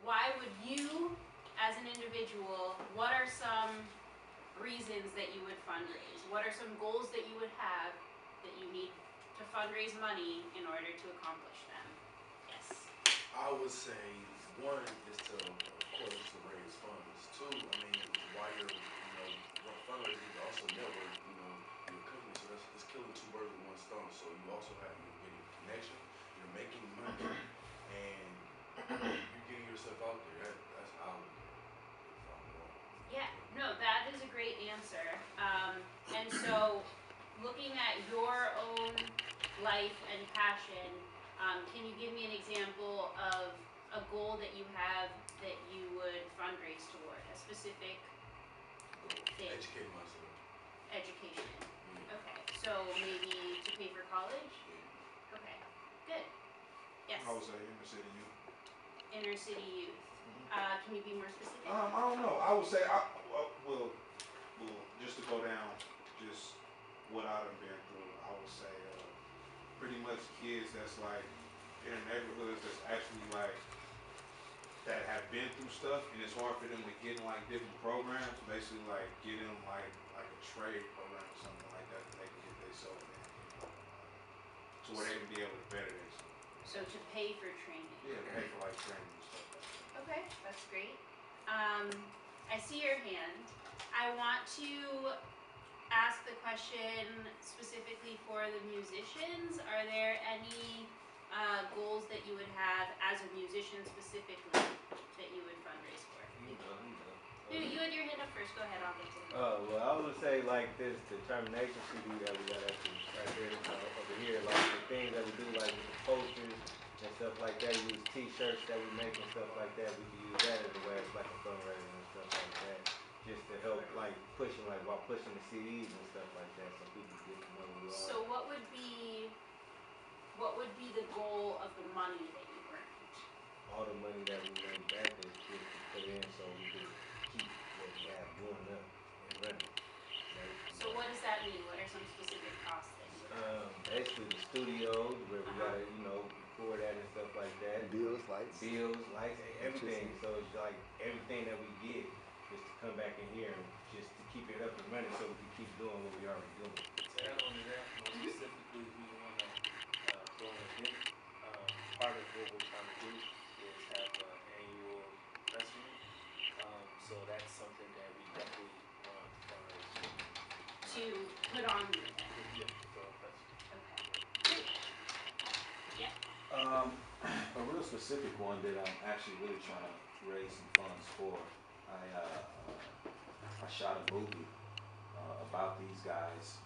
why would you, as an individual, what are some reasons that you would fundraise? What are some goals that you would have that you need to fundraise money in order to accomplish them? Yes. I would say one is to, of course, to raise funds. Two, I mean, while you're, fundraising, you also network, your company. So that's killing two birds with one stone. So you also you're getting connection, you're making money, and you're getting yourself out there. That's how I would do it, if I'm wrong. Yeah, no, that is a great answer. And so, looking at your own life and passion, can you give me an example of a goal that you have that you would fundraise toward? A specific thing? Educate myself. Education. Yeah. Okay, so maybe to pay for college? Yeah. Okay, good. Yes? I would say inner city youth. Inner city youth. Can you be more specific? I don't know. I would say, well, just to go down, just what I've been through, I would say, pretty much kids that's like in the neighborhoods that's actually like that have been through stuff, and it's hard for them to get in like different programs. Basically, like get in like a trade program or something like that they can get themselves in, to where they can be able to better themselves. So to pay for training. Yeah, pay for like training and stuff like that. Okay, that's great. I see your hand. I want to ask the question specifically for the musicians. Are there any goals that you would have as a musician specifically that you would fundraise for? You had your hand up first. Go ahead, I'll get to it. Well, I would say like this determination CD that we got actually right here over here, like the things that we do, like with the posters and stuff like that. Use T-shirts that we make and stuff like that. We can use that as a way of like a fundraiser and stuff like that, just to help like pushing, like while pushing the CDs and stuff like that, so people get to know who we are. So what would be the goal of the money that you earned? All the money that we earned back is just to put in so we can keep what we have going up and running. So what does that mean? What are some specific costs that you have? Basically the studios where we gotta, record that and stuff like that. Bills, lights, everything. So it's like everything that we get is to come back in here and just to keep it up and running so we can keep doing what we already doing. To add on to that, more specifically, we want to throw an event. Part of what we're trying to do is have an annual festival. So that's something that we definitely want to fundraise for. To put on the event. Yeah, for a festival. Okay. Yeah. A real specific one that I'm actually really trying to raise some funds for. I shot a movie about these guys,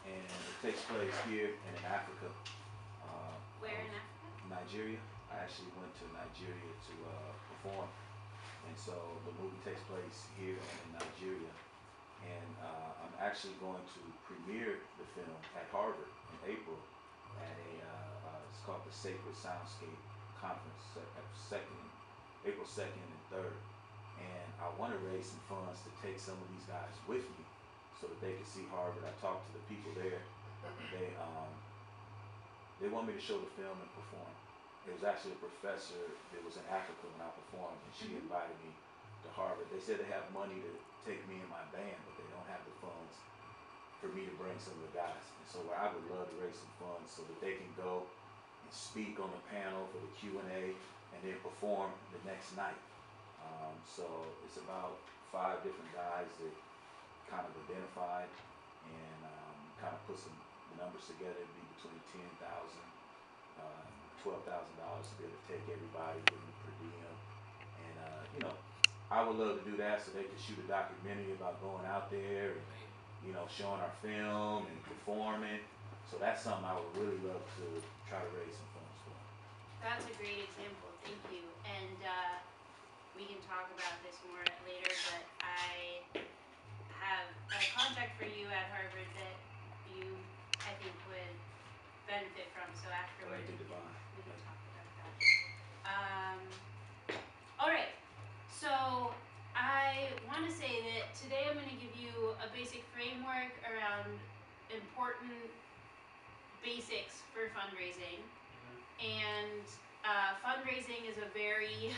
and it takes place here and in Africa. Where in Africa? Nigeria. I actually went to Nigeria to perform, and so the movie takes place here and in Nigeria. And I'm actually going to premiere the film at Harvard in April at it's called the Sacred Soundscape Conference, April 2nd and 3rd. And I want to raise some funds to take some of these guys with me so that they can see Harvard. I talked to the people there. They want me to show the film and perform. It was actually a professor that was in Africa when I performed, and she invited me to Harvard. They said they have money to take me and my band, but they don't have the funds for me to bring some of the guys. And so I would love to raise some funds so that they can go and speak on the panel for the Q&A and then perform the next night. So it's about 5 different guys that kind of identified and kind of put some numbers together. It'd be between $10,000 $12,000 to be able to take everybody, give them per diem. And I would love to do that so they could shoot a documentary about going out there and showing our film and performing. So that's something I would really love to try to raise some funds for. That's a great example. Thank you. And we can talk about this more later, but I have a contact for you at Harvard that you, I think, would benefit from. So afterwards, we can talk about that. All right. So I want to say that today I'm going to give you a basic framework around important basics for fundraising. And fundraising is a very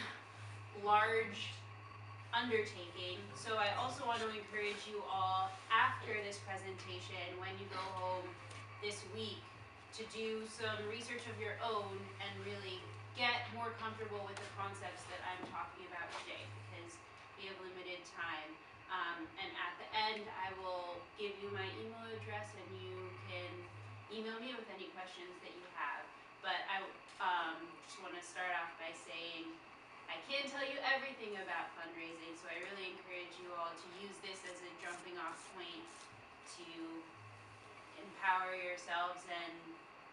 large undertaking, so I also want to encourage you all after this presentation, when you go home this week, to do some research of your own and really get more comfortable with the concepts that I'm talking about today, because we have limited time. And at the end, I will give you my email address and you can email me with any questions that you have. But I just want to start off by saying I can't tell you everything about fundraising, so I really encourage you all to use this as a jumping off point to empower yourselves and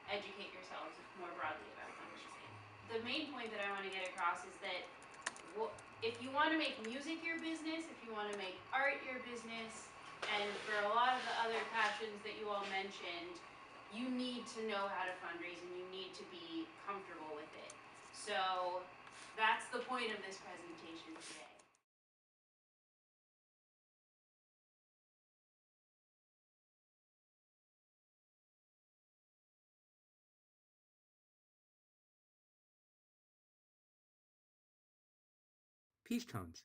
educate yourselves more broadly about fundraising. The main point that I want to get across is that if you want to make music your business, if you want to make art your business, and for a lot of the other passions that you all mentioned, you need to know how to fundraise and you need to be comfortable with it. So that's the point of this presentation today. PeaceTones.